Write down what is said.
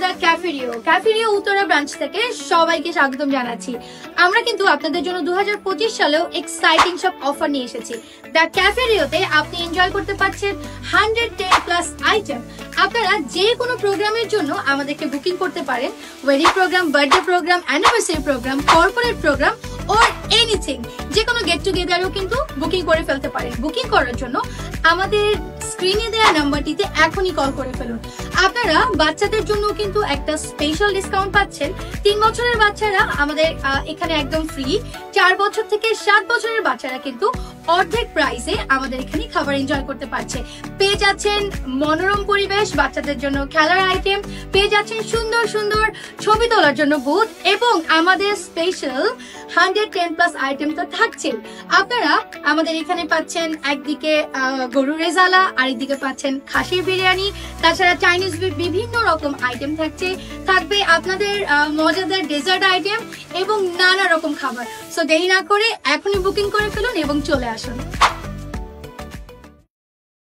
The ক্যাফেরিও Uttara branch থেকে সবাইকে স্বাগতম জানাচ্ছি। আমরা কিন্তু আপনাদের জন্য 2025 সালেও এক্সাইটিং সব অফার নিয়ে এসেছি। দ্য ক্যাফেরিওতে আপনি এনজয় করতে পারছেন 110+ আইটেম। আপনারা যে কোনো প্রোগ্রামের জন্য আমাদেরকে বুকিং করতে পারেন, wedding programme, birthday programme, anniversary programme, corporate programme or anything, যে কোনো গেট টুগেদারও কিন্তু বুকিং করে ফেলতে পারেন। বুকিং করার জন্য আমাদের স্ক্রিনে দেওয়া নাম্বারটিতে এখনই কল করে ফেলুন। আপনারা বাচ্চাদের জন্য কিন্তু একটা স্পেশাল ডিসকাউন্ট পাচ্ছেন। 3 বছরের বাচ্চারা আমাদের এখানে একদম ফ্রি, 4 বছর থেকে 7 বছরের বাচ্চারা কিন্তু অর্ধেক প্রাইসে আমাদের এখানে খাবার এনজয় করতে পারছে। পেয়ে যাচ্ছেন মনোরম পরিবেশ, বাচ্চাদের জন্য খেলার আইটেম, পেয়ে যাচ্ছেন সুন্দর সুন্দর ছবি তোলার জন্য বুথ, এবং আমাদের স্পেশাল 110+ আইটেম তো থাকছে। আপনারা আমাদের এখানে পাচ্ছেন একদিকে গরু রেজালা, আরেকদিকে পাচ্ছেন খাসির বিরিয়ানি, তাছাড়া চাইনিজ বিভিন্ন রকম আইটেম থাকবে আপনাদের মজাদার ডেজার্ট আইটেম এবং নানা রকম খাবার। সো দেরি না করে এখনই বুকিং করে ফেলুন এবং চলে আসুন।